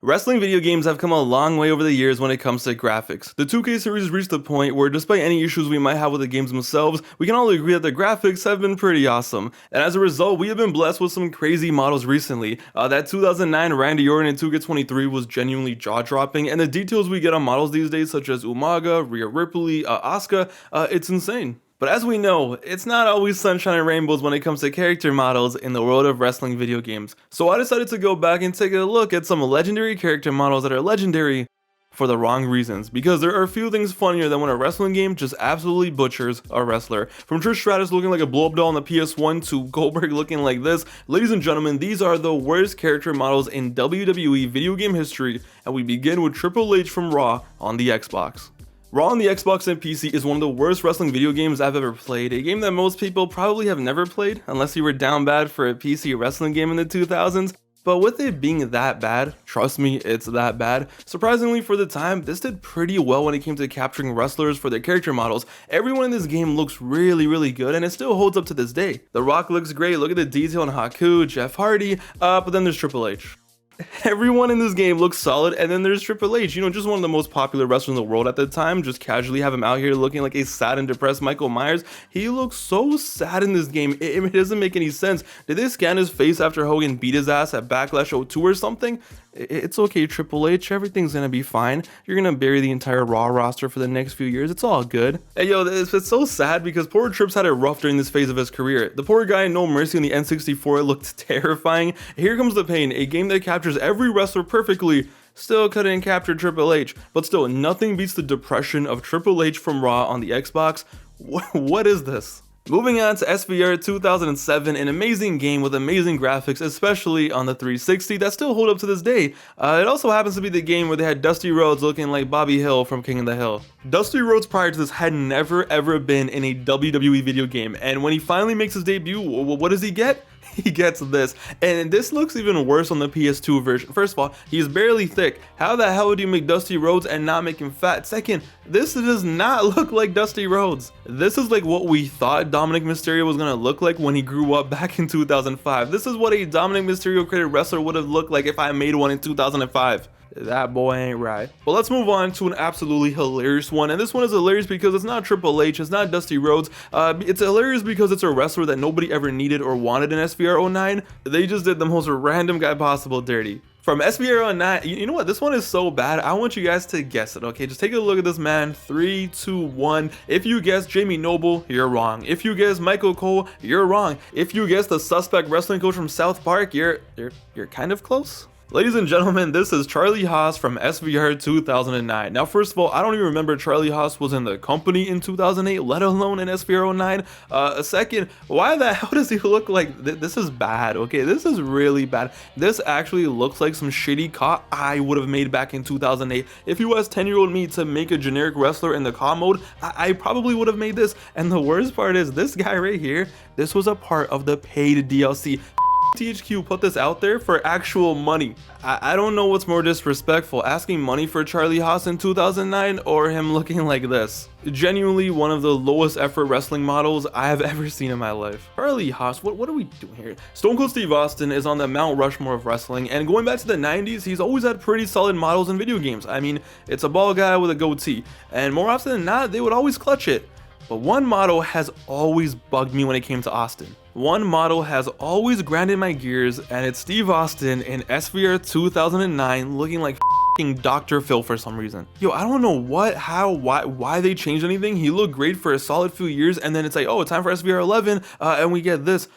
Wrestling video games have come a long way over the years when it comes to graphics. The 2K series reached the point where, despite any issues we might have with the games themselves, we can all agree that the graphics have been pretty awesome. And as a result, we have been blessed with some crazy models recently. That 2009 Randy Orton in 2K23 was genuinely jaw-dropping, and the details we get on models these days, such as Umaga, Rhea Ripley, Asuka, it's insane. But as we know, it's not always sunshine and rainbows when it comes to character models in the world of wrestling video games. So I decided to go back and take a look at some legendary character models that are legendary for the wrong reasons, because there are a few things funnier than when a wrestling game just absolutely butchers a wrestler. From Trish Stratus looking like a blow-up doll on the PS1 to Goldberg looking like this, ladies and gentlemen, these are the worst character models in WWE video game history, and we begin with Triple H from Raw on the Xbox. Raw on the Xbox and PC is one of the worst wrestling video games I've ever played, a game that most people probably have never played, unless you were down bad for a PC wrestling game in the 2000s. But with it being that bad, trust me, it's that bad. Surprisingly for the time, this did pretty well when it came to capturing wrestlers for their character models. Everyone in this game looks really good, and it still holds up to this day. The Rock looks great, look at the detail on Haku, Jeff Hardy, but then there's Triple H. Everyone in this game looks solid, and then there's Triple H, just one of the most popular wrestlers in the world at the time. Just casually have him out here looking like a sad and depressed Michael Myers. He looks so sad in this game, it doesn't make any sense. Did they scan his face after Hogan beat his ass at Backlash '02 or something? It's okay, Triple H, everything's gonna be fine. You're gonna bury the entire Raw roster for the next few years, it's all good. Hey yo, it's so sad because poor Trips had it rough during this phase of his career. The poor guy, No Mercy on the N64 looked terrifying. Here comes the pain, a game that captures every wrestler perfectly, still couldn't capture Triple H. But still, nothing beats the depression of Triple H from Raw on the Xbox. What is this? Moving on to SVR 2007, an amazing game with amazing graphics, especially on the 360, that still hold up to this day. It also happens to be the game where they had Dusty Rhodes looking like Bobby Hill from King of the Hill. Dusty Rhodes prior to this had never ever been in a WWE video game, and when he finally makes his debut, what does he get? He gets this, and this looks even worse on the PS2 version. First of all, he's barely thick. How the hell do you make Dusty Rhodes and not make him fat? Second, this does not look like Dusty Rhodes. This is like what we thought Dominic Mysterio was gonna look like when he grew up back in 2005. This is what a Dominic Mysterio created wrestler would have looked like if I made one in 2005. That boy ain't right. But let's move on to an absolutely hilarious one, and this one is hilarious because it's not Triple H, it's not Dusty Rhodes. It's hilarious because it's a wrestler that nobody ever needed or wanted in SVR 09. They just did the most random guy possible dirty. From SVR 09, you know what? This one is so bad. I want you guys to guess it, okay? Just take a look at this man. 3, 2, 1. If you guess Jamie Noble, you're wrong. If you guess Michael Cole, you're wrong. If you guess the suspect wrestling coach from South Park, you're kind of close. Ladies and gentlemen, this is Charlie Haas from SVR 2009. Now, first of all, I don't even remember Charlie Haas was in the company in 2008, let alone in SVR 09. Second, why the hell does he look like this? Is bad, okay? This is really bad. This actually looks like some shitty COD I would have made back in 2008. If you asked 10-year-old me to make a generic wrestler in the COD mode, I probably would have made this. And the worst part is this guy right here, this was a part of the paid DLC. THQ put this out there for actual money. I don't know what's more disrespectful, asking money for Charlie Haas in 2009 or him looking like this. Genuinely one of the lowest effort wrestling models I have ever seen in my life. Charlie Haas, what are we doing here? Stone Cold Steve Austin is on the Mount Rushmore of wrestling, and going back to the 90s, he's always had pretty solid models in video games. I mean, it's a bald guy with a goatee, and more often than not, they would always clutch it. But one model has always bugged me when it came to Austin. One model has always grinded my gears, and it's Steve Austin in SVR 2009 looking like f***ing Dr. Phil for some reason. Yo, I don't know what, how, why they changed anything. He looked great for a solid few years, and then it's like, oh, it's time for SVR 11, and we get this.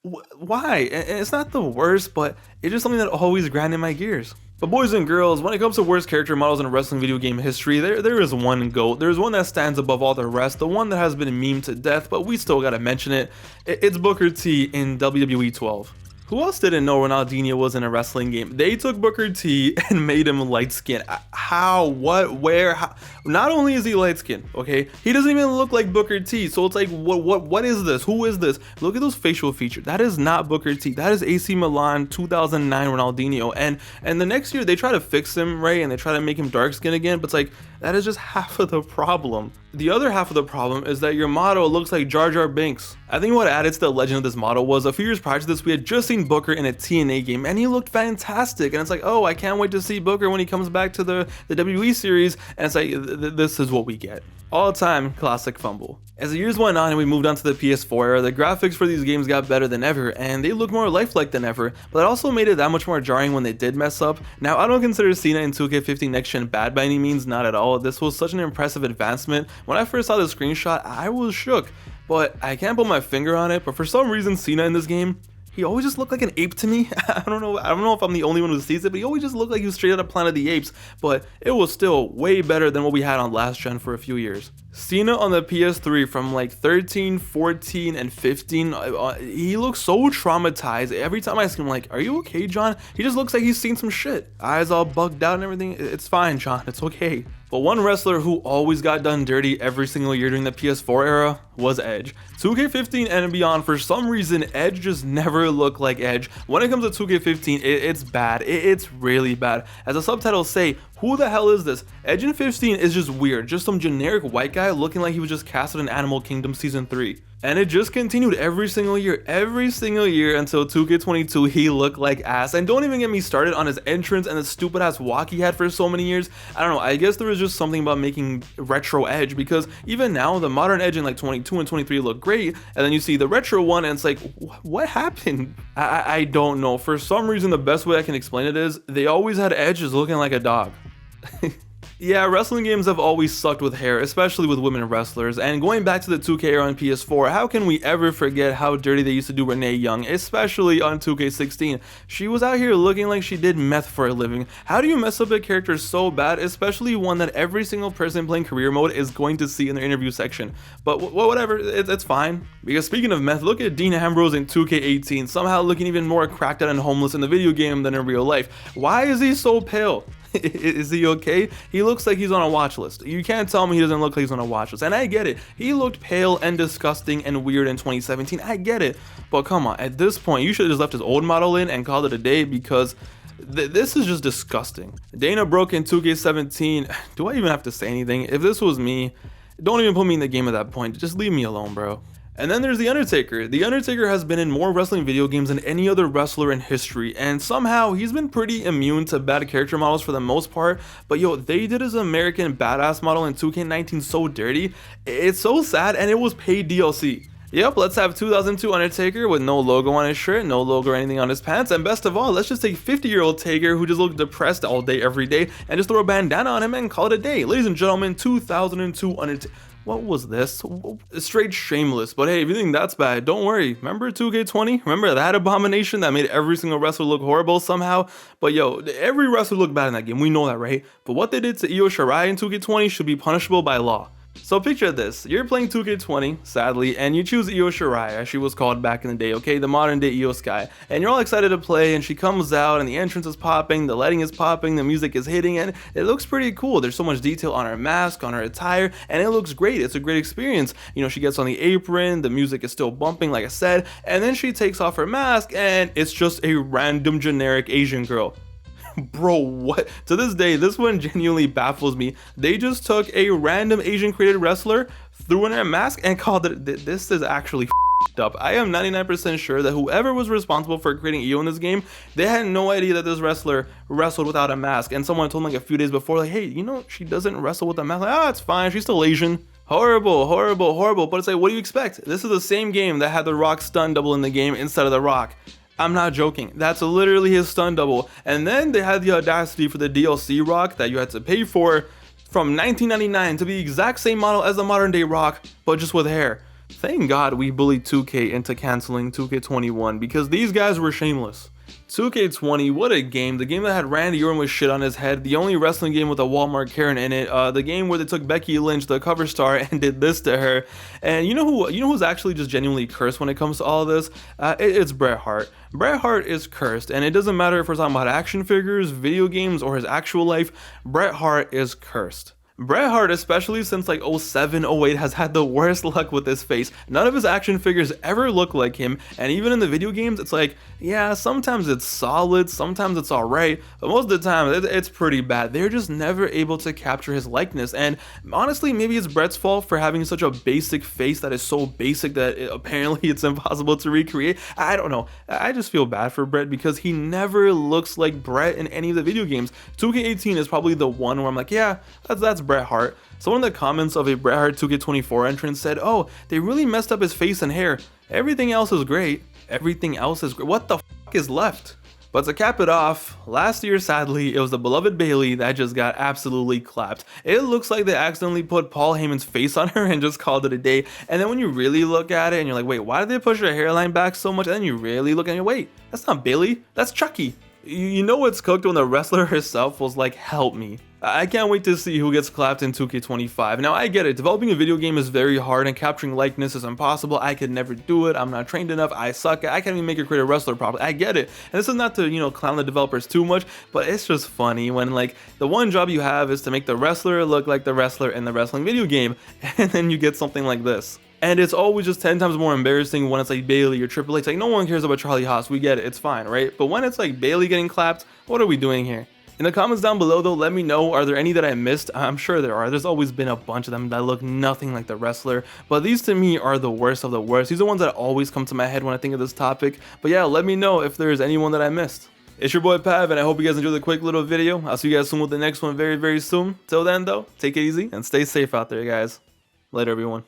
Why? And it's not the worst, but it's just something that always grinded my gears. But boys and girls, when it comes to worst character models in wrestling video game history, there is one GOAT. There's one that stands above all the rest, the one that has been memed to death, but we still gotta mention it. It's Booker T in WWE 12. Who else didn't know Ronaldinho was in a wrestling game? They took Booker T and made him light skinned. How? What? Where? How? Not only is he light skinned, okay, he doesn't even look like Booker T. So it's like, what is this? Who is this? Look at those facial features. That is not Booker T. That is AC Milan 2009 Ronaldinho. And the next year they try to fix him, right? And they try to make him dark skinned again. But it's like, that is just half of the problem. The other half of the problem is that your model looks like Jar Jar Binks. I think what added to the legend of this model was a few years prior to this, we had just seen Booker in a TNA game and he looked fantastic. And it's like, oh, I can't wait to see Booker when he comes back to the WWE series. And it's like, this is what we get. All time classic fumble. As the years went on and we moved on to the PS4 era, the graphics for these games got better than ever and they look more lifelike than ever, but it also made it that much more jarring when they did mess up. Now, I don't consider Cena in 2K15 Next Gen bad by any means, not at all. This was such an impressive advancement. When I first saw the screenshot, I was shook, but I can't put my finger on it, but for some reason Cena in this game, he always just looked like an ape to me. I don't know if I'm the only one who sees it, but he always just looked like he was straight out of Planet of the Apes, but it was still way better than what we had on last gen for a few years. Cena on the PS3 from like 13, 14, and 15, he looks so traumatized. Every time I see him, like, are you okay, John? He just looks like he's seen some shit. Eyes all bugged out and everything. It's fine, John, it's okay. But one wrestler who always got done dirty every single year during the PS4 era was Edge. 2K15 and beyond, for some reason, Edge just never looked like Edge. When it comes to 2K15, it's bad. It's really bad. As the subtitles say, who the hell is this? Edge in 15 is just weird, just some generic white guy looking like he was just casted in Animal Kingdom Season 3. And it just continued every single year until 2K22 he looked like ass. And don't even get me started on his entrance and the stupid ass walk he had for so many years. I don't know, I guess there was just something about making retro Edge, because even now the modern Edge in like 22 and 23 look great, and then you see the retro one and it's like, what happened? I don't know. For some reason, the best way I can explain it is they always had Edges looking like a dog. Yeah, wrestling games have always sucked with hair, especially with women wrestlers, and going back to the 2K era on PS4, how can we ever forget how dirty they used to do Renee Young, especially on 2K16. She was out here looking like she did meth for a living. How do you mess up a character so bad, especially one that every single person playing career mode is going to see in their interview section? But whatever, it's fine. Because speaking of meth, look at Dean Ambrose in 2K18, somehow looking even more cracked out and homeless in the video game than in real life. Why is he so pale? Is he okay? He looks like he's on a watch list. You can't tell me he doesn't look like he's on a watch list. And I get it. He looked pale and disgusting and weird in 2017. I get it. But come on, at this point, you should have just left his old model in and called it a day, because this is just disgusting. Dana Brooke in 2K17. Do I even have to say anything? If this was me, don't even put me in the game at that point. Just leave me alone, bro. And then there's The Undertaker. The Undertaker has been in more wrestling video games than any other wrestler in history, and somehow he's been pretty immune to bad character models for the most part. But yo, they did his American Badass model in 2K19 so dirty. It's so sad, and it was paid DLC. Yep, let's have 2002 Undertaker with no logo on his shirt, no logo or anything on his pants, and best of all, let's just take 50-year-old Taker who just looked depressed all day every day and just throw a bandana on him and call it a day. Ladies and gentlemen, 2002 Undertaker. What was this? Straight shameless. But hey, if you think that's bad, don't worry. Remember 2K20? Remember that abomination that made every single wrestler look horrible somehow? But yo, every wrestler looked bad in that game. We know that, right? But what they did to Io Shirai in 2K20 should be punishable by law. So picture this, you're playing 2K20, sadly, and you choose Io Shirai, as she was called back in the day, okay, the modern day Io Sky, and you're all excited to play, and she comes out, and the entrance is popping, the lighting is popping, the music is hitting, and it looks pretty cool. There's so much detail on her mask, on her attire, and it looks great. It's a great experience. You know, she gets on the apron, the music is still bumping, like I said, and then she takes off her mask, and it's just a random generic Asian girl. Bro, what? To this day, this one genuinely baffles me. They just took a random Asian created wrestler, threw in a mask, and called it. This is actually up. I am 99% sure that whoever was responsible for creating Io in this game, they had no idea that this wrestler wrestled without a mask. And someone told them like a few days before, like, hey, you know, she doesn't wrestle with a mask. Like, it's fine. She's still Asian. Horrible, horrible, horrible. But it's like, what do you expect? This is the same game that had The Rock stun double in the game instead of The Rock. I'm not joking. That's literally his stun double. And then they had the audacity for the DLC Rock that you had to pay for from 1999 to be the exact same model as the modern day Rock, but just with hair. Thank God we bullied 2K into canceling 2K21 because these guys were shameless. 2K20, what a game. The game that had Randy Orton with shit on his head, the only wrestling game with a Walmart Karen in it, the game where they took Becky Lynch, the cover star, and did this to her. And you know who's actually just genuinely cursed when it comes to all of this? It's Bret Hart. Bret Hart is cursed, and it doesn't matter if we're talking about action figures, video games, or his actual life. Bret Hart is cursed. Bret Hart, especially since like 07, 08, has had the worst luck with his face. None of his action figures ever look like him, and even in the video games, it's like, yeah, sometimes it's solid, sometimes it's alright, but most of the time, it's pretty bad. They're just never able to capture his likeness, and honestly, maybe it's Bret's fault for having such a basic face that is so basic that apparently it's impossible to recreate. I don't know. I just feel bad for Bret because he never looks like Bret in any of the video games. 2K18 is probably the one where I'm like, yeah, that's Bret Hart. Someone in the comments of a Bret Hart 2K24 entrance said, oh, they really messed up his face and hair. Everything else is great. Everything else is great. What the f is left? But to cap it off, last year sadly, it was the beloved Bayley that just got absolutely clapped. It looks like they accidentally put Paul Heyman's face on her and just called it a day. And then when you really look at it and you're like, wait, why did they push her hairline back so much? And then you really look and you're, wait, that's not Bayley, that's Chucky. You know what's cooked when the wrestler herself was like, help me. I can't wait to see who gets clapped in 2K25. Now I get it, developing a video game is very hard and capturing likeness is impossible. I could never do it, I'm not trained enough, I suck, I can't even make a create a wrestler properly. I get it. And this is not to, clown the developers too much, but it's just funny when like the one job you have is to make the wrestler look like the wrestler in the wrestling video game, and then you get something like this. And it's always just 10 times more embarrassing when it's like Bayley or Triple H. Like, no one cares about Charlie Haas, we get it, it's fine, right? But when it's like Bayley getting clapped, what are we doing here? In the comments down below though, let me know, are there any that I missed? I'm sure there are. There's always been a bunch of them that look nothing like the wrestler, but these to me are the worst of the worst. These are ones that always come to my head when I think of this topic. But yeah, let me know if there's anyone that I missed. It's your boy Pav, and I hope you guys enjoyed the quick little video. I'll see you guys soon with the next one very soon. Till then though, take it easy and stay safe out there, guys. Later everyone.